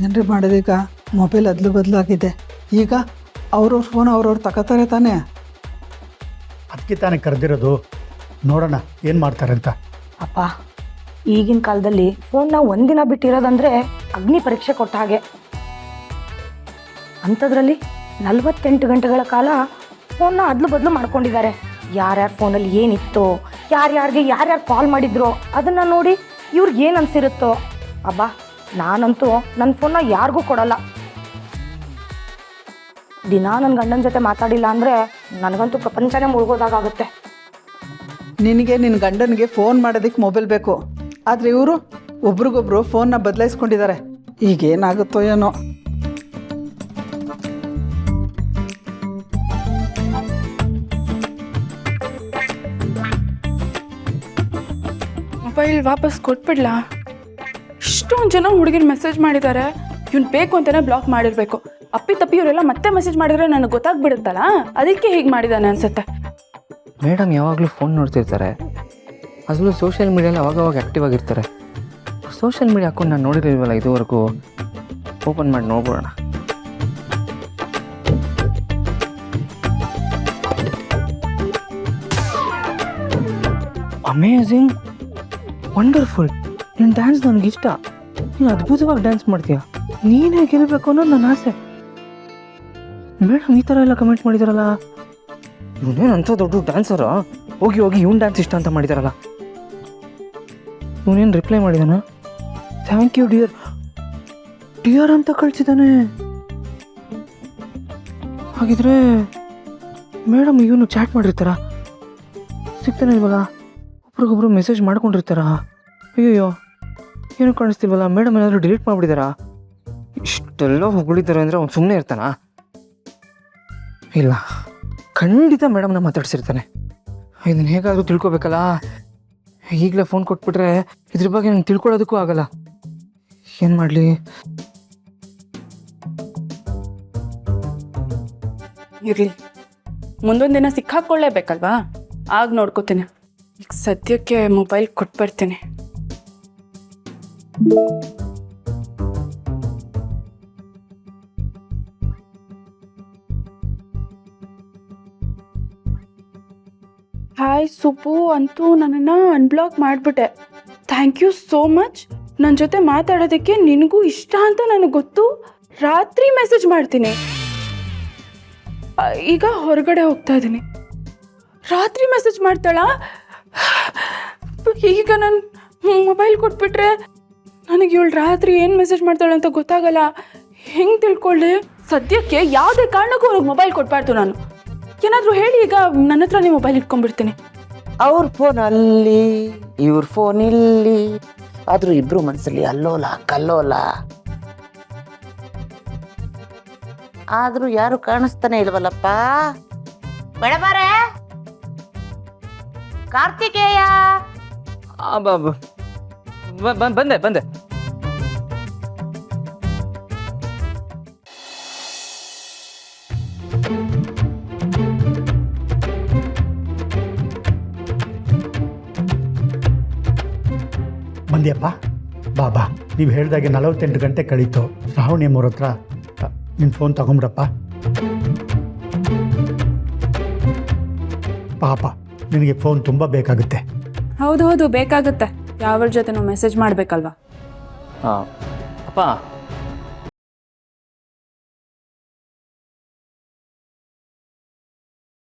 ಏನ್ರಿ ಮಾಡೋದೀಗ? ಮೊಬೈಲ್ ಅದಲು ಬದಲಾಗಿದೆ. ಈಗ ಅವ್ರವ್ರ ಫೋನ್ ಅವ್ರವ್ರು ತಗೋತಾರೆ ತಾನೇ. ಅದಕ್ಕೆ ತಾನೇ ಕರೆದಿರೋದು, ನೋಡೋಣ ಏನು ಮಾಡ್ತಾರೆ ಅಂತ. ಅಪ್ಪ, ಈಗಿನ ಕಾಲದಲ್ಲಿ ಫೋನ್ನ ಒಂದಿನ ಬಿಟ್ಟಿರೋದಂದ್ರೆ ಅಗ್ನಿ ಪರೀಕ್ಷೆ ಕೊಟ್ಟ ಹಾಗೆ. ಅಂಥದ್ರಲ್ಲಿ 48 ಗಂಟೆಗಳ ಕಾಲ ಫೋನ್ನ ಅದಲು ಬದಲು ಮಾಡ್ಕೊಂಡಿದ್ದಾರೆ. ಯಾರ್ಯಾರ ಫೋನಲ್ಲಿ ಏನಿತ್ತೋ, ಯಾರ್ಯಾರು ಕಾಲ್ ಮಾಡಿದ್ರೋ ಅದನ್ನು ನೋಡಿ ಇವ್ರಿಗೆ ಏನು ಅನಿಸಿರುತ್ತೋ. ಅಬ್ಬಾ, ನಾನಂತೂ ನನ್ನ ಫೋನ್ನ ಯಾರಿಗೂ ಕೊಡಲ್ಲ. ದಿನ ನನ್ನ ಗಂಡನ ಜೊತೆ ಮಾತಾಡಿಲ್ಲ ಅಂದರೆ ನನಗಂತೂ ಪ್ರಪಂಚನೇ ಮುಳುಗೋದಾಗುತ್ತೆ. ನಿನಗೆ ನಿನ್ನ ಗಂಡನಿಗೆ ಫೋನ್ ಮಾಡೋದಕ್ಕೆ ಮೊಬೈಲ್ ಬೇಕು, ಆದರೆ ಇವರು ಒಬ್ರಿಗೊಬ್ರು ಫೋನ್ನ ಬದಲಾಯಿಸ್ಕೊಂಡಿದ್ದಾರೆ. ಈಗೇನಾಗುತ್ತೋ ಏನೋ. ಮೊಬೈಲ್ ವಾಪಸ್ ಕೊಟ್ಬಿಡ್ಲಾ? ಇಷ್ಟೊಂದು ಜನ ಹುಡುಗಿರು ಮೆಸೇಜ್ ಮಾಡಿದ್ದಾರೆ. ಇವ್ನು ಬೇಕು ಅಂತಲೇ ಬ್ಲಾಕ್ ಮಾಡಿರಬೇಕು. ಅಪ್ಪಿ ತಪ್ಪಿ ಇವರೆಲ್ಲ ಮತ್ತೆ ಮೆಸೇಜ್ ಮಾಡಿದ್ರೆ ನನಗೆ ಗೊತ್ತಾಗ್ಬಿಡುತ್ತಲ್ಲ, ಅದಕ್ಕೆ ಹೀಗೆ ಮಾಡಿದ್ದಾನೆ ಅನ್ಸುತ್ತೆ. ಮೇಡಮ್ ಯಾವಾಗಲೂ ಫೋನ್ ನೋಡ್ತಿರ್ತಾರೆ, ಅದರಲ್ಲೂ ಸೋಷಿಯಲ್ ಮೀಡಿಯಲ್ಲಿ ಅವಾಗವಾಗ ಆ್ಯಕ್ಟಿವ್ ಆಗಿರ್ತಾರೆ. ಸೋಷಿಯಲ್ ಮೀಡಿಯಾ ಅಕೌಂಟ್ ನಾನು ನೋಡಿರಲಿಲ್ವಲ್ಲ ಇದುವರೆಗೂ. ಓಪನ್ ಮಾಡಿ ನೋಡ್ಬೋಣ. Amazing, wonderful. ನಿನ್ನ ಡ್ಯಾನ್ಸ್ ನನಗಿಷ್ಟ. ನೀನು ಅದ್ಭುತವಾಗಿ ಡ್ಯಾನ್ಸ್ ಮಾಡ್ತೀಯ. ನೀನೇ ಗೆಲ್ಲಬೇಕು ಅನ್ನೋದು ನನ್ನ ಆಸೆ. ಮೇಡಮ್ ಈ ಥರ ಎಲ್ಲ ಕಮೆಂಟ್ ಮಾಡಿದಾರಲ್ಲ, ಇವನೇನು ಅಂಥ ದೊಡ್ಡ ಡ್ಯಾನ್ಸರ? ಹೋಗಿ ಇವ್ನು ಡ್ಯಾನ್ಸ್ ಇಷ್ಟ ಅಂತ ಮಾಡಿದಾರಲ್ಲ. ಇವನೇನು ರಿಪ್ಲೈ ಮಾಡಿದಾನ? ಥ್ಯಾಂಕ್ ಯು ಡಿಯರ್ ಡಿಯರ್ ಅಂತ ಕಳಿಸಿದ್ದಾನೆ. ಹಾಗಿದ್ರೆ ಮೇಡಮ್ ಇವನು ಚಾಟ್ ಮಾಡಿರ್ತಾರ, ಸಿಗ್ತಾನೆ ಇಲ್ವಲ್ಲ? ಒಬ್ರಿಗೊಬ್ರು ಮೆಸೇಜ್ ಮಾಡ್ಕೊಂಡಿರ್ತಾರ. ಅಯ್ಯೋ, ಏನು ಕಾಣಿಸ್ತಿಲ್ವಲ್ಲ? ಮೇಡಮ್ ಏನಾದರೂ ಡಿಲೀಟ್ ಮಾಡಿಬಿಟ್ಟಿದಾರಾ? ಇಷ್ಟೆಲ್ಲ ಹೊಗಳಿದ್ದಾರೆ ಅಂದರೆ ಅವ್ನು ಸುಮ್ಮನೆ ಇರ್ತಾನ? ಇಲ್ಲ, ಖಂಡಿತ ಮೇಡಮ್ನ ಮಾತಾಡ್ಸಿರ್ತಾನೆ. ಇದನ್ನು ಹೇಗಾದರೂ ತಿಳ್ಕೊಬೇಕಲ್ಲ. ಈಗಲೇ ಫೋನ್ ಕೊಟ್ಬಿಟ್ರೆ ಇದ್ರ ಬಗ್ಗೆ ನಂಗೆ ತಿಳ್ಕೊಳ್ಳೋದಕ್ಕೂ ಆಗಲ್ಲ. ಏನು ಮಾಡಲಿ? ಇರಲಿ, ಮುಂದೊಂದು ದಿನ ಸಿಕ್ಕಾಕೊಳ್ಳೇಬೇಕಲ್ವಾ? ಆಗ ನೋಡ್ಕೋತೀನಿ. ಈಗ ಸದ್ಯಕ್ಕೆ ಮೊಬೈಲ್ ಕೊಟ್ಬರ್ತೀನಿ. ಹಾಯ್ ಸುಬ್ಬು, ಅಂತೂ ನನ್ನನ್ನು ಅನ್ಬ್ಲಾಕ್ ಮಾಡಿಬಿಟ್ಟೆ. Thank you so much. ನನ್ನ ಜೊತೆ ಮಾತಾಡೋದಕ್ಕೆ ನಿನಗೂ ಇಷ್ಟ ಅಂತ ನನಗೆ ಗೊತ್ತು. ರಾತ್ರಿ ಮೆಸೇಜ್ ಮಾಡ್ತೀನಿ. ಈಗ ಹೊರಗಡೆ ಹೋಗ್ತಾ ಇದ್ದೀನಿ. ರಾತ್ರಿ ಮೆಸೇಜ್ ಮಾಡ್ತಾಳಾ? ಈಗ ನಾನು ಮೊಬೈಲ್ ಕೊಟ್ಬಿಟ್ರೆ ನನಗೆ ಇವಳು ರಾತ್ರಿ ಏನು ಮೆಸೇಜ್ ಮಾಡ್ತಾಳೆ ಅಂತ ಗೊತ್ತಾಗಲ್ಲ. ಹೆಂಗೆ ತಿಳ್ಕೊಳ್ಳಿ? ಸದ್ಯಕ್ಕೆ ಯಾವುದೇ ಕಾರಣಕ್ಕೂ ಅವ್ರಿಗೆ ಮೊಬೈಲ್ ಕೊಟ್ಬಾರ್ದು ನಾನು. ಏನಾದರೂ ಹೇಳಿ, ಈಗ ನನ್ನ ಹತ್ರ ನೀವು ಮೊಬೈಲ್ ಇಟ್ಕೊಂಡ್ಬಿಡ್ತೀನಿ. ಅವ್ರ ಫೋನ್ ಅಲ್ಲಿ, ಇವ್ರ ಫೋನ್ ಇಲ್ಲಿ, ಆದ್ರೂ ಇಬ್ರು ಮನಸ್ಸಲ್ಲಿ ಅಲ್ಲೋಲ ಕಲ್ಲೋಲ. ಆದ್ರೂ ಯಾರು ಕಾಣಿಸ್ತಾನೆ ಇಲ್ವಲ್ಲಪ್ಪ. ಮೇಡಮರೇ, ಕಾರ್ತಿಕೇಯ. ಬಂದೆ. ಬಂದ್ಯಪ್ಪ, ಬಾ. ನೀವು ಹೇಳ್ದಾಗೆ 48 ಗಂಟೆ ಕಳೀತು. ಶ್ರಾವಣಿ ಅಮ್ಮವ್ರ ಹತ್ರ ನಿನ್ನ ಫೋನ್ ತಗೊಂಬಿಡಪ್ಪ. ಪಾಪ, ನಿನಗೆ ಫೋನ್ ತುಂಬ ಬೇಕಾಗುತ್ತೆ. ಹೌದು ಬೇಕಾಗುತ್ತೆ. ಯಾವ್ರ ಜೊತೆ ನಾವು ಮೆಸೇಜ್ ಮಾಡಬೇಕಲ್ವಾ? ಹಾಂ ಅಪ್ಪ,